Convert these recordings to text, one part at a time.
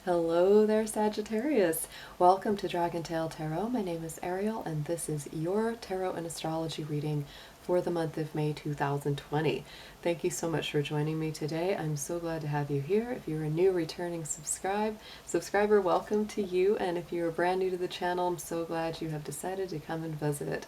Hello there, Sagittarius. Welcome to DragonTaleTarot. My name is Ariel, and this is your tarot and astrology reading for the month of May 2020. Thank you so much for joining me today. I'm so glad to have you here. If you're a new returning subscriber, welcome to you. And if you're brand new to the channel, I'm so glad you have decided to come and visit.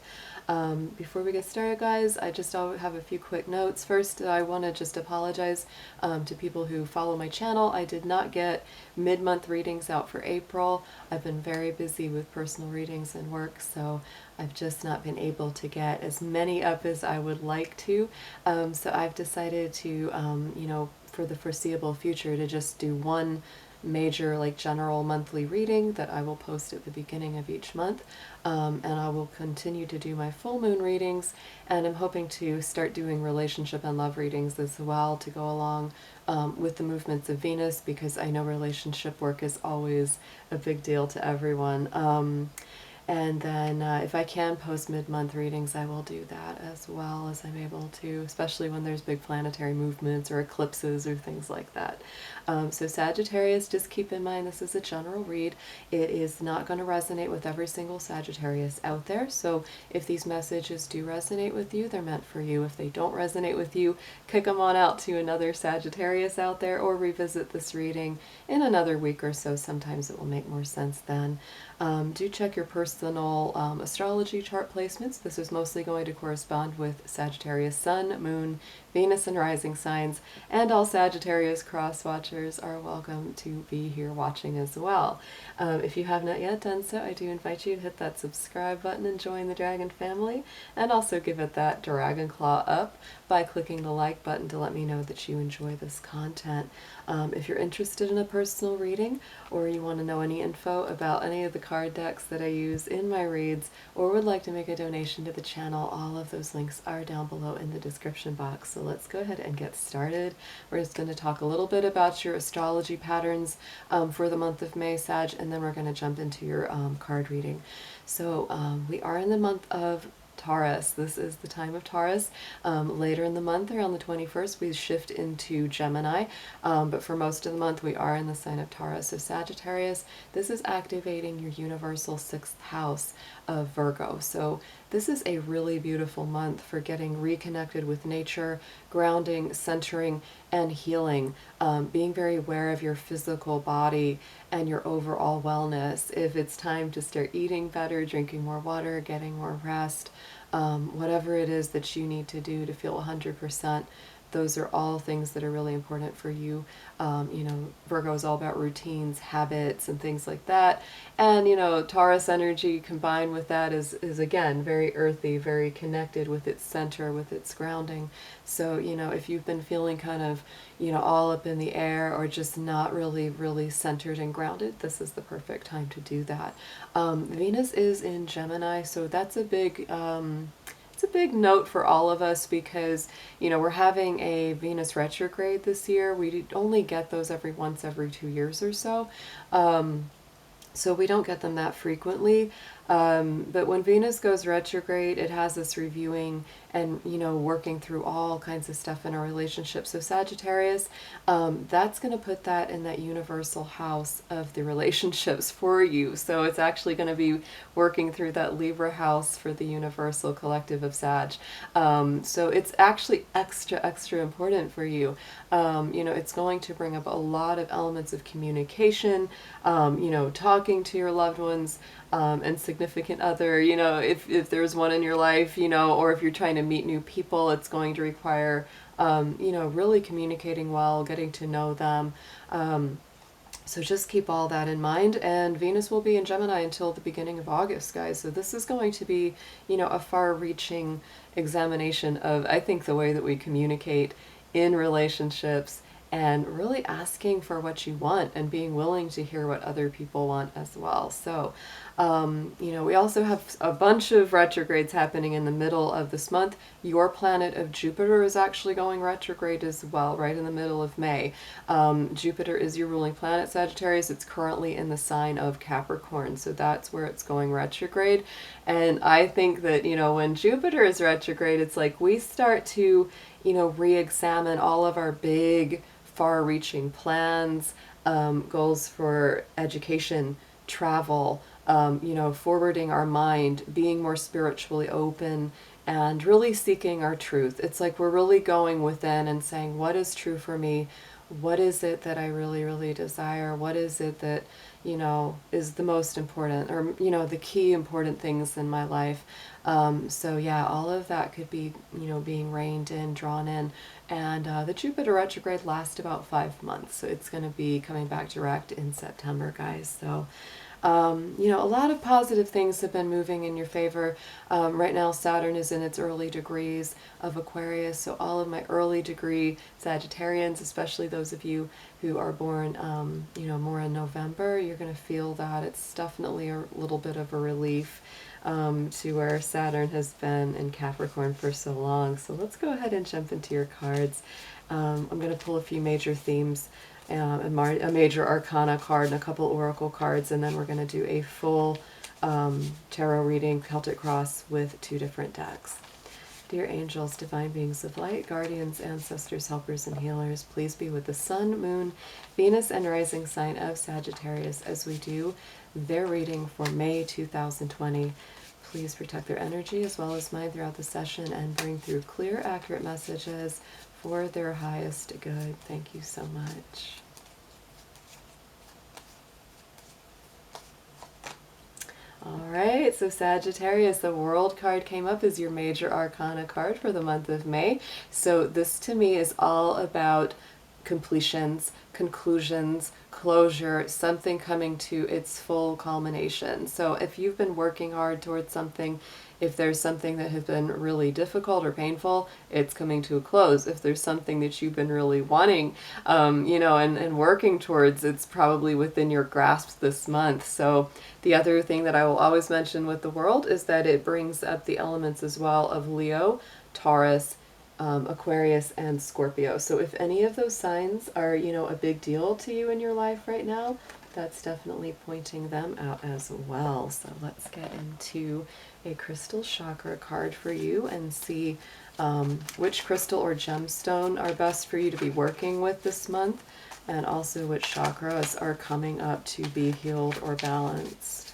Before we get started, guys, I just have a few quick notes. First, I want to just apologize to people who follow my channel. I did not get mid-month readings out for April. I've been very busy with personal readings and work, so I've just not been able to get as many up as I would like to. So I've decided to, for the foreseeable future, to just do one major, general monthly reading that I will post at the beginning of each month. And I will continue to do my full moon readings, and I'm hoping to start doing relationship and love readings as well to go along with the movements of Venus, because I know relationship work is always a big deal to everyone. And then if I can post mid-month readings, I will do that as well as I'm able to, especially when there's big planetary movements or eclipses or things like that. So Sagittarius, just keep in mind this is a general read. It is not going to resonate with every single Sagittarius out there. So if these messages do resonate with you, they're meant for you. If they don't resonate with you, kick them on out to another Sagittarius out there, or revisit this reading in another week or so. Sometimes it will make more sense then. Do check your personal astrology chart placements. This is mostly going to correspond with Sagittarius Sun, Moon, Venus, and rising signs, and all Sagittarius cross watchers are welcome to be here watching as well. If you have not yet done so, I do invite you to hit that subscribe button and join the Dragon family, and also give it that dragon claw up by clicking the like button to let me know that you enjoy this content. If you're interested in a personal reading, or you want to know any info about any of the card decks that I use in my reads, or would like to make a donation to the channel, all of those links are down below in the description box. So let's go ahead and get started. We're just going to talk a little bit about your astrology patterns for the month of May, Sag, and then we're going to jump into your card reading. So we are in the month of Taurus. This is the time of Taurus. Later in the month, around the 21st, we shift into Gemini, but for most of the month we are in the sign of Taurus. So Sagittarius, this is activating your universal 6th house of Virgo. So this is a really beautiful month for getting reconnected with nature, grounding, centering, and healing, being very aware of your physical body and your overall wellness. If it's time to start eating better, drinking more water, getting more rest, whatever it is that you need to do to feel 100%, those are all things that are really important for you. Virgo is all about routines, habits, and things like that. And, Taurus energy combined with that is again, very earthy, very connected with its center, with its grounding. So, if you've been feeling kind of, all up in the air, or just not really centered and grounded, this is the perfect time to do that. Venus is in Gemini, so that's a big note for all of us, because we're having a Venus retrograde this year. We only get those once every 2 years or so, so we don't get them that frequently. But when Venus goes retrograde, it has us reviewing and working through all kinds of stuff in our relationship. So Sagittarius, that's going to put that in that universal house of the relationships for you. So it's actually going to be working through that Libra house for the universal collective of Sag. So it's actually extra important for you. It's going to bring up a lot of elements of communication, talking to your loved ones, and significant other, if there's one in your life, or if you're trying to meet new people, it's going to require, really communicating well, getting to know them. So just keep all that in mind. And Venus will be in Gemini until the beginning of August, guys. So this is going to be, a far-reaching examination of, I think, the way that we communicate in relationships, and really asking for what you want and being willing to hear what other people want as well. So, we also have a bunch of retrogrades happening in the middle of this month. Your planet of Jupiter is actually going retrograde as well, right in the middle of May. Jupiter is your ruling planet, Sagittarius. It's currently in the sign of Capricorn, so that's where it's going retrograde. And I think that, when Jupiter is retrograde, it's like we start to, re-examine all of our big, far-reaching plans, goals for education, travel, forwarding our mind, being more spiritually open, and really seeking our truth. It's like we're really going within and saying, what is true for me? What is it that I really, really desire? What is it that, is the most important, or, the key important things in my life? So yeah, all of that could be, being reined in, drawn in. And the Jupiter retrograde lasts about 5 months. So it's going to be coming back direct in September, guys. So a lot of positive things have been moving in your favor. Right now, Saturn is in its early degrees of Aquarius, so all of my early degree Sagittarians, especially those of you who are born, more in November, you're going to feel that. It's definitely a little bit of a relief to where Saturn has been in Capricorn for so long. So let's go ahead and jump into your cards. I'm going to pull a few major themes, a major Arcana card and a couple Oracle cards, and then we're going to do a full tarot reading, Celtic Cross, with 2 different decks. Dear angels, divine beings of light, guardians, ancestors, helpers, and healers, please be with the Sun, Moon, Venus, and rising sign of Sagittarius as we do their reading for May 2020. Please protect their energy as well as mine throughout the session and bring through clear, accurate messages for their highest good. Thank you so much. All right, so Sagittarius, the World card came up as your major Arcana card for the month of May. So this to me is all about completions, conclusions, closure, something coming to its full culmination. So if you've been working hard towards something, if there's something that has been really difficult or painful, it's coming to a close. If there's something that you've been really wanting, and working towards, it's probably within your grasp this month. So the other thing that I will always mention with the World is that it brings up the elements as well of Leo, Taurus, Aquarius, and Scorpio. So if any of those signs are, a big deal to you in your life right now, that's definitely pointing them out as well. So let's get into a crystal chakra card for you and see which crystal or gemstone are best for you to be working with this month, and also which chakras are coming up to be healed or balanced.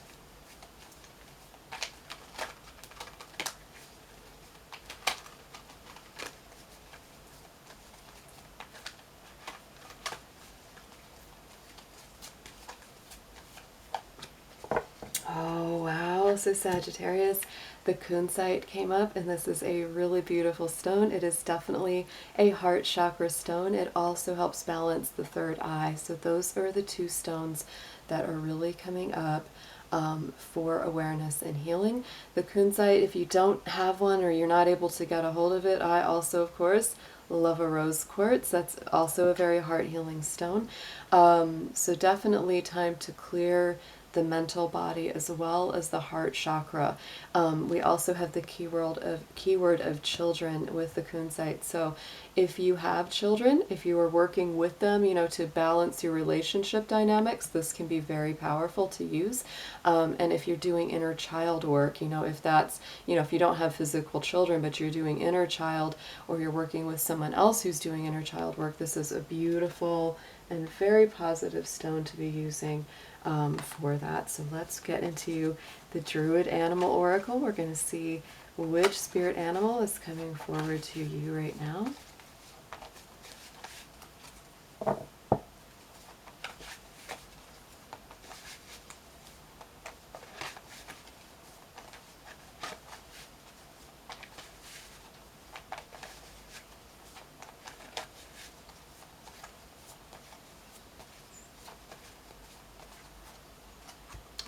Oh, wow. So Sagittarius, the kunzite came up, and this is a really beautiful stone. It is definitely a heart chakra stone. It also helps balance the third eye. So those are the 2 stones that are really coming up for awareness and healing. The kunzite, if you don't have one or you're not able to get a hold of it, I also, of course, love a rose quartz. That's also a very heart healing stone. So definitely time to clear the mental body as well as the heart chakra. We also have the keyword of children with the kunzite. So if you have children, if you are working with them, to balance your relationship dynamics, this can be very powerful to use. And if you're doing inner child work, if that's, if you don't have physical children, but you're doing inner child, or you're working with someone else who's doing inner child work, this is a beautiful and very positive stone to be using for that. So let's get into the Druid Animal Oracle. We're going to see which spirit animal is coming forward to you right now.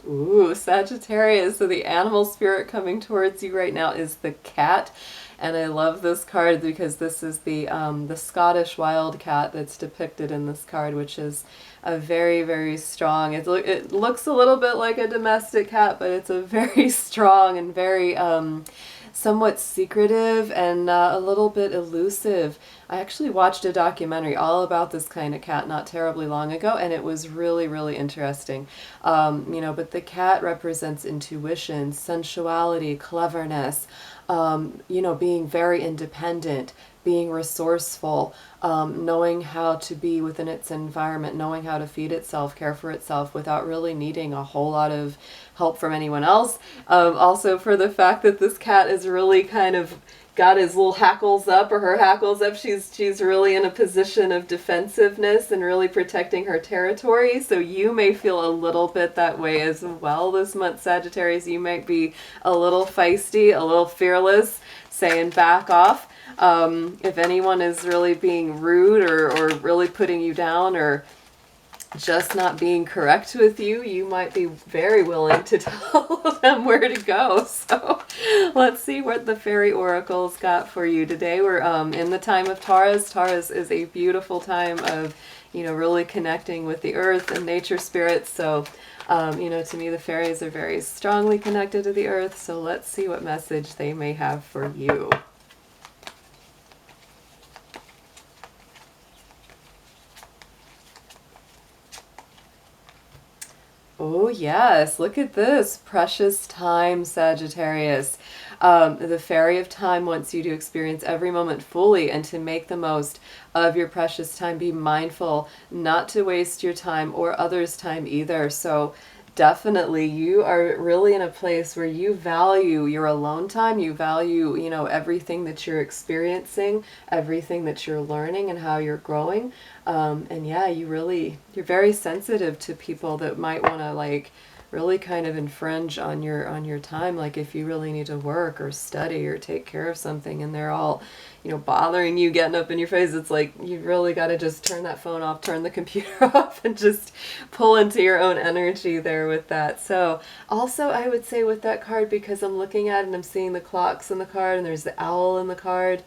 Ooh, Sagittarius. So the animal spirit coming towards you right now is the cat. And I love this card because this is the Scottish wild cat that's depicted in this card, which is a very, very strong, it looks a little bit like a domestic cat, but it's a very strong and very somewhat secretive and a little bit elusive. I actually watched a documentary all about this kind of cat not terribly long ago, and it was really, really interesting. But the cat represents intuition, sensuality, cleverness, being very independent, being resourceful, knowing how to be within its environment, knowing how to feed itself, care for itself without really needing a whole lot of help from anyone else. Also for the fact that this cat is really kind of got his little hackles up, or her hackles up. She's really in a position of defensiveness and really protecting her territory. So you may feel a little bit that way as well this month, Sagittarius. You might be a little feisty, a little fearless, saying back off. If anyone is really being rude or really putting you down or just not being correct with you, you might be very willing to tell them where to go. So let's see what the fairy oracles got for you today. We're in the time of Taurus. Taurus is a beautiful time of, you know, really connecting with the earth and nature spirits. So, you know, to me, the fairies are very strongly connected to the earth. So let's see what message they may have for you. Oh yes, look at this. Precious time, Sagittarius. The fairy of time wants you to experience every moment fully and to make the most of your precious time. Be mindful not to waste your time or others' time either. So definitely you are really in a place where you value your alone time. You value, you know, everything that you're experiencing, everything that you're learning and how you're growing. And yeah, you're very sensitive to people that might want to like really kind of infringe on your time. Like if you really need to work or study or take care of something and they're all, you know, bothering you, getting up in your face, it's like you really got to just turn that phone off, turn the computer off, and just pull into your own energy there with that. So also I would say with that card, because I'm looking at it and I'm seeing the clocks in the card and there's the owl in the card,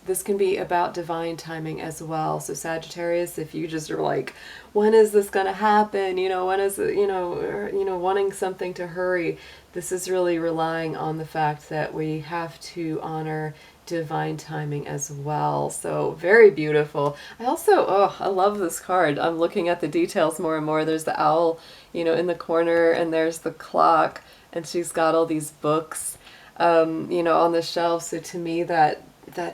this can be about divine timing as well. So Sagittarius, if you just are like, when is this going to happen? You know, when is it, you know, wanting something to hurry. This is really relying on the fact that we have to honor divine timing as well. So very beautiful. I also, I love this card. I'm looking at the details more and more. There's the owl, you know, in the corner, and there's the clock, and she's got all these books, you know, on the shelf. So to me, that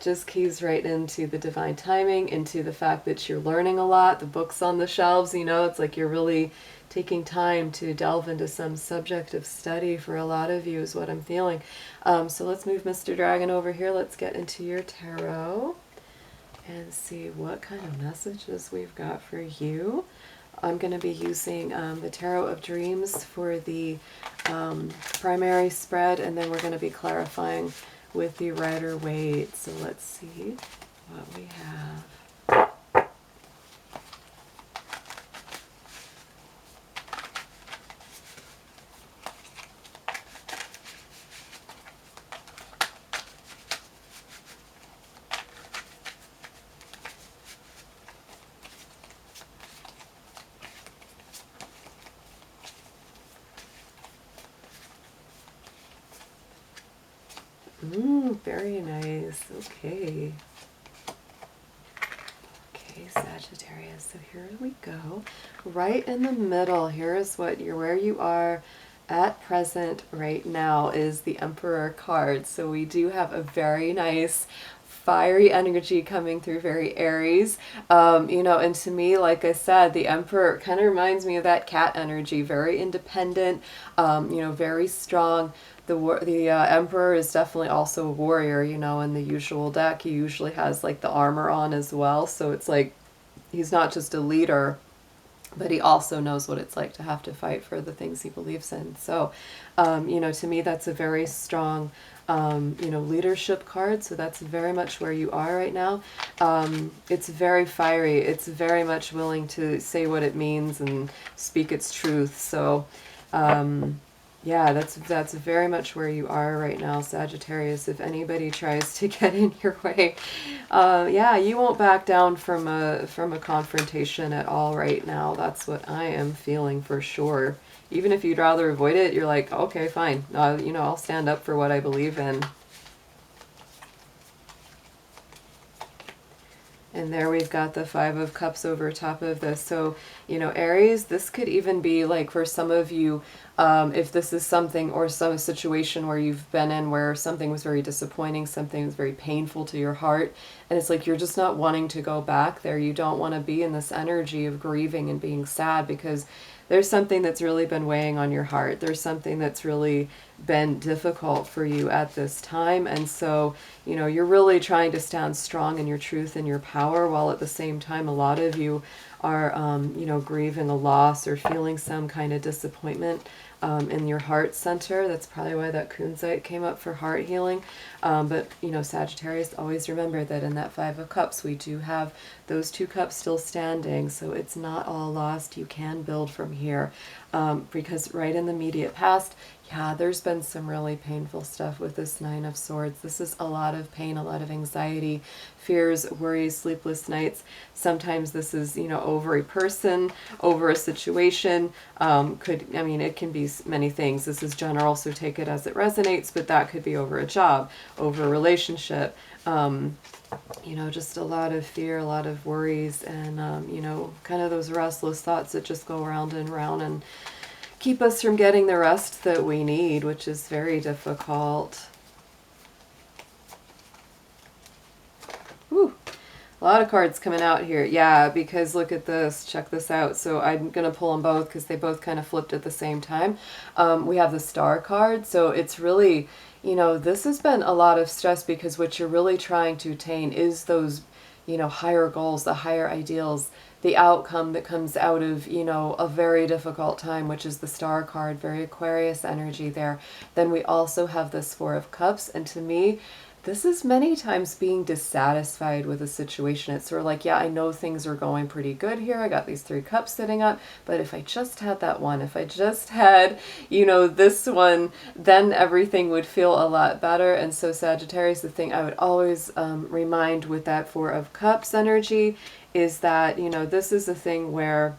just keys right into the divine timing, into the fact that you're learning a lot. The books on the shelves, you know, it's like you're really taking time to delve into some subject of study for a lot of you is what I'm feeling. So let's move Mr. Dragon over here. Let's get into your tarot and see what kind of messages we've got for you. I'm going to be using the Tarot of Dreams for the primary spread, and then we're going to be clarifying with the Rider-Waite. So let's see what we have. Very nice. Okay. Okay, Sagittarius. So here we go. Right in the middle, here is what where you are at present right now is the Emperor card. So we do have a very nice fiery energy coming through, very Aries. You know, and to me, like I said, the Emperor kind of reminds me of that cat energy, very independent, you know, very strong. The Emperor is definitely also a warrior, you know, in the usual deck. He usually has like the armor on as well. So it's like he's not just a leader, but he also knows what it's like to have to fight for the things he believes in. So, you know, to me, that's a very strong, you know, leadership card. So that's very much where you are right now. It's very fiery. It's very much willing to say what it means and speak its truth. So, yeah, that's very much where you are right now, Sagittarius. If anybody tries to get in your way, yeah, you won't back down from a confrontation at all right now. That's what I am feeling for sure. Even if you'd rather avoid it, you're like, okay, fine. You know, I'll stand up for what I believe in. And there we've got the Five of Cups over top of this. So, you know, Aries, this could even be like for some of you, if this is something or some situation where you've been in where something was very disappointing, something was very painful to your heart, and it's like you're just not wanting to go back there. You don't want to be in this energy of grieving and being sad because there's something that's really been weighing on your heart. There's something that's really been difficult for you at this time. And so, you know, you're really trying to stand strong in your truth and your power, while at the same time, a lot of you are, you know, grieving a loss or feeling some kind of disappointment in your heart center. That's probably why that kunzite came up for heart healing. But, you know, Sagittarius, always remember that in that Five of Cups, we do have those 2 cups still standing. So it's not all lost. You can build from here. Because right in the immediate past, yeah, there's been some really painful stuff with this Nine of Swords. This is a lot of pain, a lot of anxiety, fears, worries, sleepless nights. Sometimes this is, you know, over a person, over a situation. It can be many things. This is general, so take it as it resonates, but that could be over a job, over a relationship. You know, just a lot of fear, a lot of worries, and, you know, kind of those restless thoughts that just go round and round and keep us from getting the rest that we need, which is very difficult. Whew. A lot of cards coming out here. Yeah, because look at this. Check this out. So I'm going to pull them both because they both kind of flipped at the same time. We have the Star card. So it's really, you know, this has been a lot of stress because what you're really trying to attain is those, you know, higher goals, the higher ideals, the outcome that comes out of, you know, a very difficult time, which is the Star card, very Aquarius energy there. Then we also have this Four of Cups. And to me, this is many times being dissatisfied with a situation. It's sort of like, yeah, I know things are going pretty good here. I got these 3 cups sitting up, but if I just had that one, if I just had, you know, this one, then everything would feel a lot better. And so Sagittarius, the thing I would always remind with that Four of Cups energy is that, you know, this is a thing where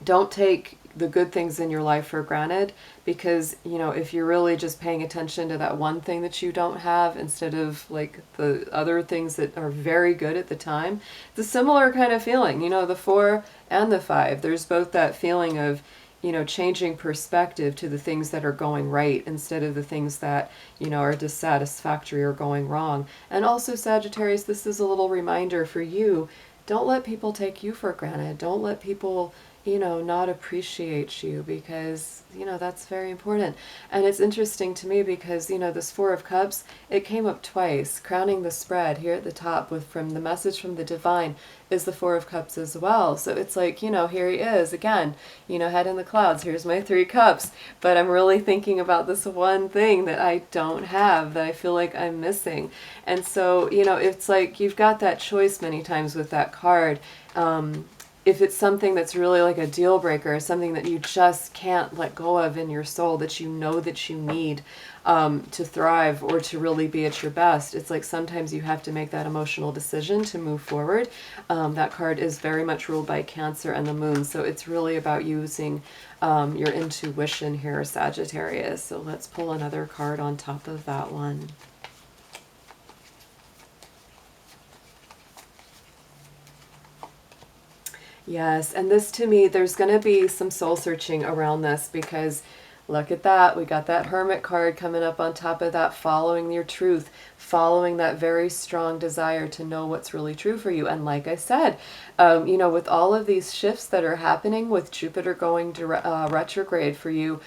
don't take the good things in your life for granted, because, you know, if you're really just paying attention to that one thing that you don't have instead of like the other things that are very good at the time, it's a similar kind of feeling. You know, the 4 and the 5, there's both that feeling of, you know, changing perspective to the things that are going right instead of the things that, you know, are dissatisfactory or going wrong. And also Sagittarius, this is a little reminder for you. Don't let people take you for granted. Don't let people, you know, not appreciate you, because, you know, that's very important. And it's interesting to me because, you know, this Four of Cups, it came up twice. Crowning the spread here at the top with from the message from the divine is the Four of Cups as well. So it's like, you know, here he is again, you know, head in the clouds. Here's my 3 cups, but I'm really thinking about this one thing that I don't have, that I feel like I'm missing. And so, you know, it's like you've got that choice many times with that card. If it's something that's really like a deal breaker, something that you just can't let go of in your soul, that you know that you need to thrive or to really be at your best, it's like sometimes you have to make that emotional decision to move forward. That card is very much ruled by Cancer and the Moon, so it's really about using your intuition here, Sagittarius. So let's pull another card on top of that one. Yes, and this to me, there's going to be some soul searching around this, because look at that. We got that Hermit card coming up on top of that, following your truth, following that very strong desire to know what's really true for you. And like I said, you know, with all of these shifts that are happening with Jupiter going to retrograde for you,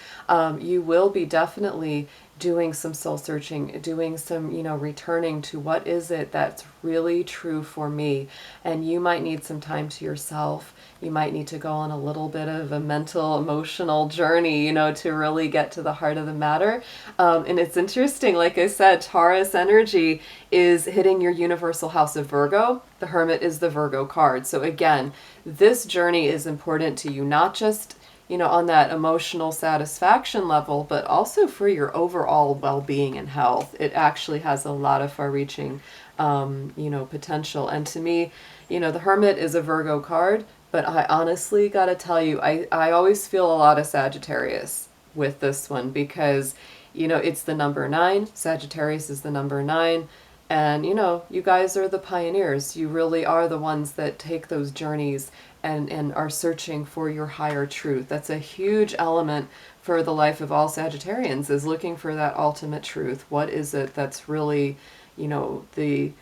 you will be definitely doing some soul searching, doing some, you know, returning to what is it that's really true for me. And you might need some time to yourself. You might need to go on a little bit of a mental, emotional journey, you know, to really get to the heart of the matter. And it's interesting, like I said, Taurus energy is hitting your universal house of Virgo. The Hermit is the Virgo card. So again, this journey is important to you, not just, you know, on that emotional satisfaction level, but also for your overall well-being and health. It actually has a lot of far-reaching, you know, potential. And to me, you know, the Hermit is a Virgo card, but I honestly got to tell you, I always feel a lot of Sagittarius with this one, because, you know, it's the number 9. Sagittarius is the number 9. And, you know, you guys are the pioneers. You really are the ones that take those journeys and are searching for your higher truth. That's a huge element for the life of all Sagittarians, is looking for that ultimate truth. What is it that's really, you know, the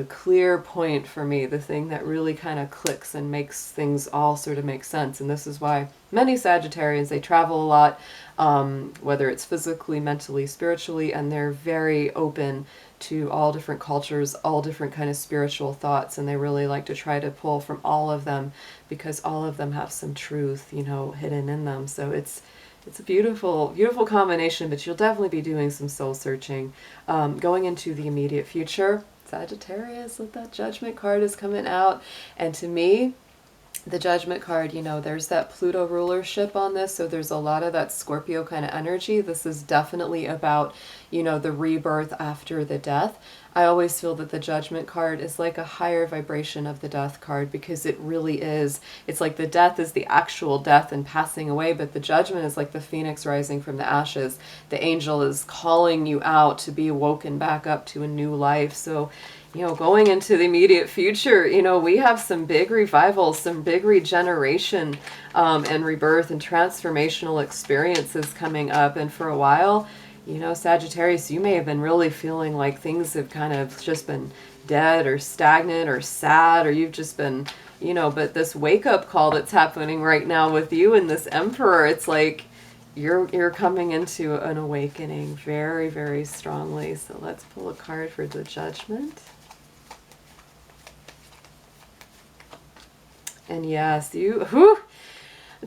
clear point for me, the thing that really kind of clicks and makes things all sort of make sense. And this is why many Sagittarians, they travel a lot, whether it's physically, mentally, spiritually, and they're very open to all different cultures, all different kind of spiritual thoughts, and they really like to try to pull from all of them, because all of them have some truth, you know, hidden in them. So it's a beautiful, beautiful combination, but you'll definitely be doing some soul searching. Going into the immediate future, Sagittarius, with that Judgment card is coming out. And to me, the Judgment card, you know, there's that Pluto rulership on this, so there's a lot of that Scorpio kind of energy. This is definitely about, you know, the rebirth after the death. I always feel that the Judgment card is like a higher vibration of the Death card, because it really is. It's like the death is the actual death and passing away, but the Judgment is like the phoenix rising from the ashes. The angel is calling you out to be woken back up to a new life. So, you know, going into the immediate future, you know, we have some big revivals, some big regeneration and rebirth and transformational experiences coming up. And for a while, you know, Sagittarius, you may have been really feeling like things have kind of just been dead or stagnant or sad, or you've just been, you know, but this wake-up call that's happening right now with you and this Emperor, it's like you're coming into an awakening very, very strongly. So let's pull a card for the Judgment. And yes, I'm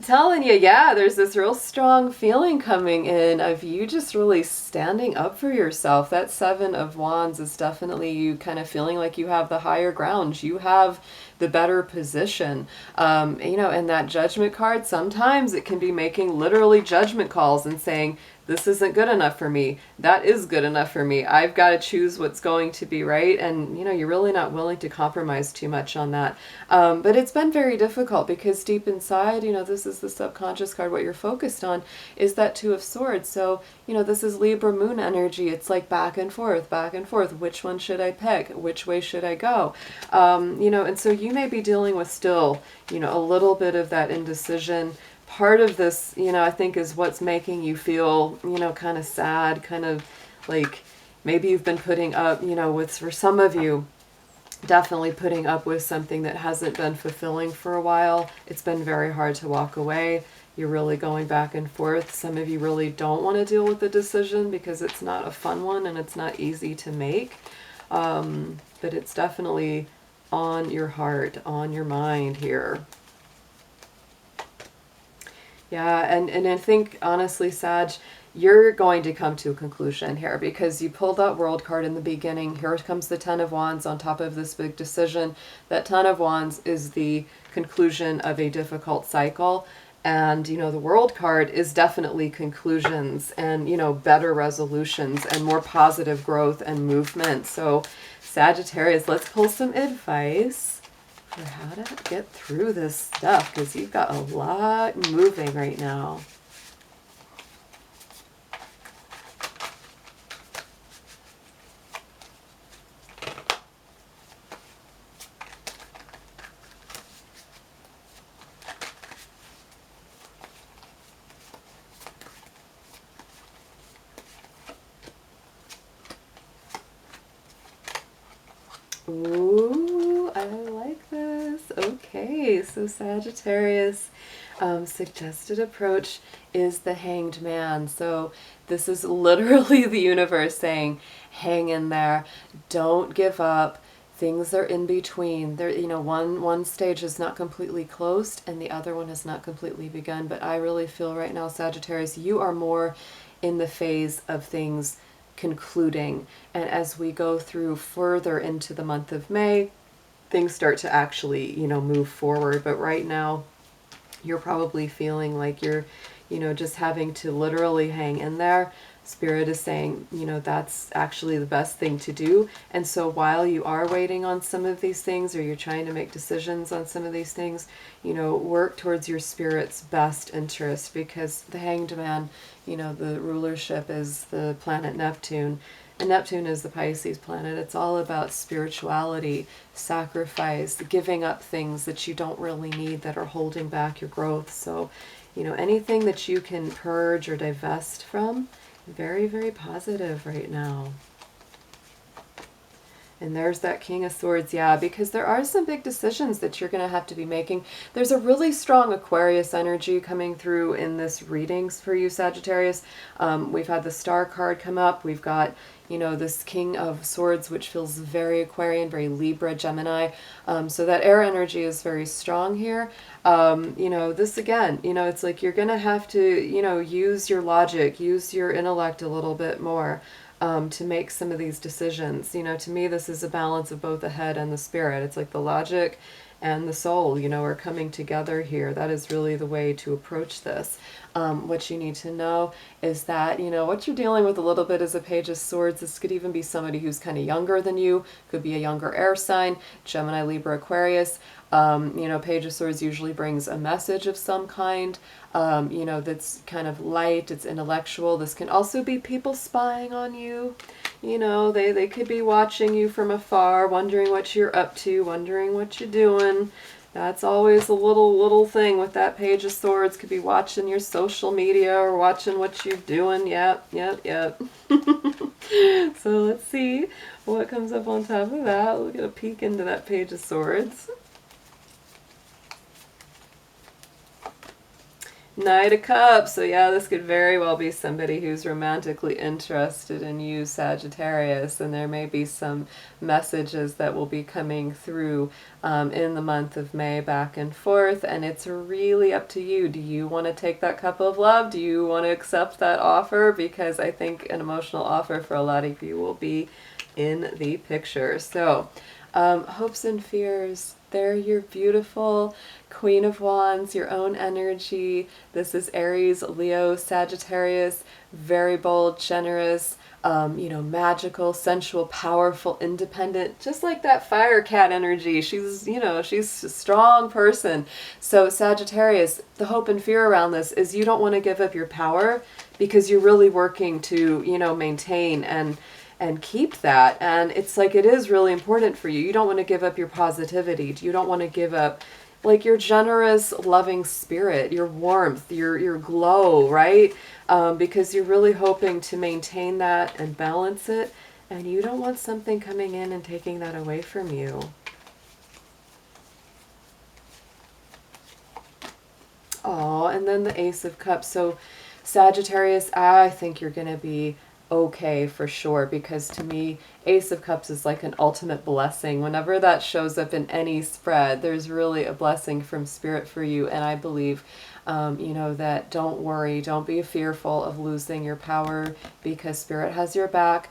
telling you, yeah, there's this real strong feeling coming in of you just really standing up for yourself. That Seven of Wands is definitely you kind of feeling like you have the higher ground. You have the better position. You know, and that Judgment card, sometimes it can be making literally judgment calls and saying, this isn't good enough for me. That is good enough for me. I've got to choose what's going to be right. And, you know, you're really not willing to compromise too much on that. But it's been very difficult, because deep inside, you know, this is the subconscious card. What you're focused on is that Two of Swords. So, you know, this is Libra moon energy. It's like back and forth, back and forth. Which one should I pick? Which way should I go? You know, and so you may be dealing with still, you know, a little bit of that indecision. Part of this, you know, I think is what's making you feel, you know, kind of sad, kind of like maybe you've been putting up, you know, with, for some of you, definitely putting up with something that hasn't been fulfilling for a while. It's been very hard to walk away. You're really going back and forth. Some of you really don't want to deal with the decision because it's not a fun one and it's not easy to make. But it's definitely on your heart, on your mind here. Yeah, and I think, honestly, Sag, you're going to come to a conclusion here, because you pulled that World card in the beginning. Here comes the Ten of Wands on top of this big decision. That Ten of Wands is the conclusion of a difficult cycle. And, you know, the World card is definitely conclusions and, you know, better resolutions and more positive growth and movement. So, Sagittarius, let's pull some advice for how to get through this stuff, because you've got a lot moving right now. Ooh, I like this. Okay, so Sagittarius, suggested approach is the Hanged Man. So this is literally the universe saying, hang in there, don't give up. Things are in between. There, you know, one stage is not completely closed and the other one has not completely begun. But I really feel right now, Sagittarius, you are more in the phase of things concluding, and as we go through further into the month of May, things start to actually, you know, move forward. But right now you're probably feeling like you're, you know, just having to literally hang in there. Spirit is saying, you know, that's actually the best thing to do. And so while you are waiting on some of these things, or you're trying to make decisions on some of these things, you know, work towards your spirit's best interest, because the Hanged Man, you know, the rulership is the planet Neptune. And Neptune is the Pisces planet. It's all about spirituality, sacrifice, giving up things that you don't really need that are holding back your growth. So, you know, anything that you can purge or divest from, very, very positive right now. And there's that King of Swords, yeah, because there are some big decisions that you're going to have to be making. There's a really strong Aquarius energy coming through in this readings for you, Sagittarius. We've had the Star card come up. We've got, you know, this King of Swords, which feels very Aquarian, very Libra, Gemini. So that air energy is very strong here. You know, this again, you know, it's like you're going to have to, you know, use your logic, use your intellect a little bit more. To make some of these decisions. You know, to me, this is a balance of both the head and the spirit. It's like the logic and the soul, you know, are coming together here. That is really the way to approach this. What you need to know is that, you know, what you're dealing with a little bit is a Page of Swords. This could even be somebody who's kind of younger than you, could be a younger air sign, Gemini, Libra, Aquarius. You know, Page of Swords usually brings a message of some kind, you know, that's kind of light, it's intellectual. This can also be people spying on you. You know, they could be watching you from afar, wondering what you're up to, wondering what you're doing. That's always a little thing with that Page of Swords. Could be watching your social media or watching what you're doing. Yep. So let's see what comes up on top of that. We'll get a peek into that Page of Swords. Knight of Cups. So yeah, this could very well be somebody who's romantically interested in you, Sagittarius, and there may be some messages that will be coming through in the month of May back and forth, and it's really up to you. Do you want to take that cup of love? Do you want to accept that offer? Because I think an emotional offer for a lot of you will be in the picture. So hopes and fears, there your beautiful Queen of Wands, your own energy. This is Aries, Leo, Sagittarius, very bold, generous, you know, magical, sensual, powerful, independent, just like that fire cat energy. She's, you know, she's a strong person. So Sagittarius, the hope and fear around this is you don't want to give up your power because you're really working to, you know, maintain and keep that. And it's like, it is really important for you. You don't want to give up your positivity. You don't want to give up like your generous, loving spirit, your warmth, your glow, right? Because you're really hoping to maintain that and balance it. And you don't want something coming in and taking that away from you. Oh, and then the Ace of Cups. So Sagittarius, I think you're going to be okay for sure, because to me, Ace of Cups is like an ultimate blessing. Whenever that shows up in any spread, there's really a blessing from Spirit for you. And I believe, you know, that don't worry, don't be fearful of losing your power, because Spirit has your back.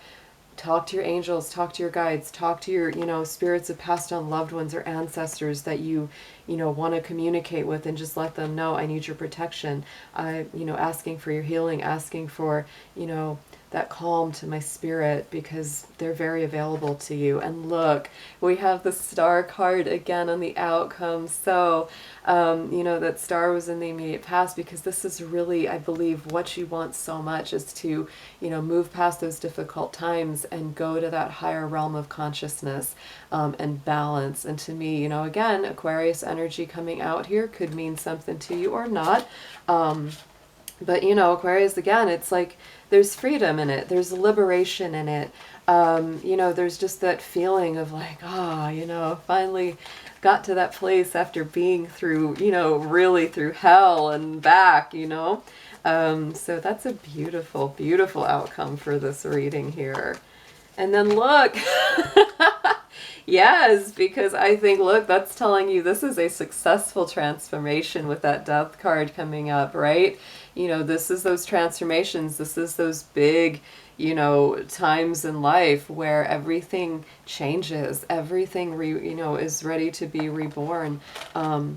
Talk to your angels, talk to your guides, talk to your, you know, spirits of passed on loved ones or ancestors that you know, want to communicate with, and just let them know, I need your protection. You know, asking for your healing, asking for, you know, that calm to my spirit, because they're very available to you. And look, we have the Star card again on the outcome. So, you know, that Star was in the immediate past, because this is really, I believe, what you want so much is to, you know, move past those difficult times and go to that higher realm of consciousness and balance. And to me, you know, again, Aquarius energy coming out here could mean something to you or not. But, you know, Aquarius, again, it's like there's freedom in it. There's liberation in it. You know, there's just that feeling of like, you know, finally got to that place after being through, you know, really through hell and back, you know. So that's a beautiful, beautiful outcome for this reading here. And then look, yes, because I think, look, that's telling you this is a successful transformation with that Death card coming up, right? You know, this is those transformations. This is those big, you know, times in life where everything changes, everything, you know, is ready to be reborn.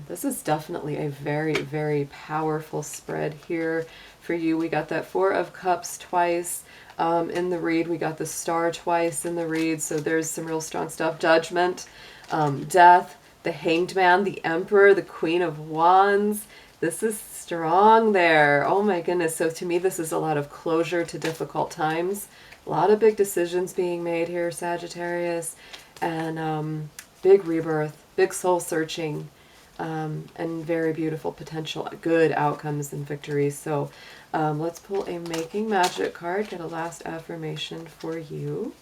This is definitely a very, very powerful spread here for you. We got that Four of Cups twice. In the read, we got the Star twice in the read, so there's some real strong stuff. Judgment, Death, the Hanged Man, the Emperor, the Queen of Wands, This is strong there. Oh my goodness. So to me, this is a lot of closure to difficult times. A lot of big decisions being made here, Sagittarius. And big rebirth, big soul searching, and very beautiful potential, good outcomes and victories. So let's pull a Making Magic card, get a last affirmation for you.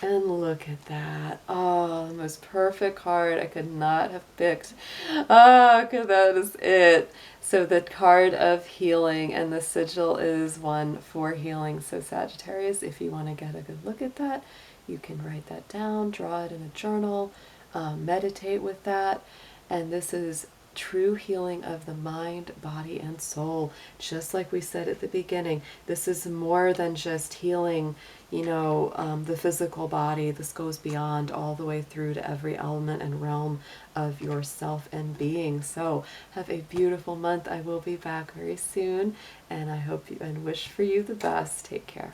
And look at that. Oh, the most perfect card I could not have picked. Oh, okay, that is it. So the card of healing, and the sigil is one for healing. So Sagittarius, if you want to get a good look at that, you can write that down, draw it in a journal, meditate with that. And this is true healing of the mind, body, and soul. Just like we said at the beginning, this is more than just healing, you know, the physical body. This goes beyond, all the way through to every element and realm of yourself and being. So have a beautiful month. I will be back very soon, and I hope you and wish for you the best. Take care.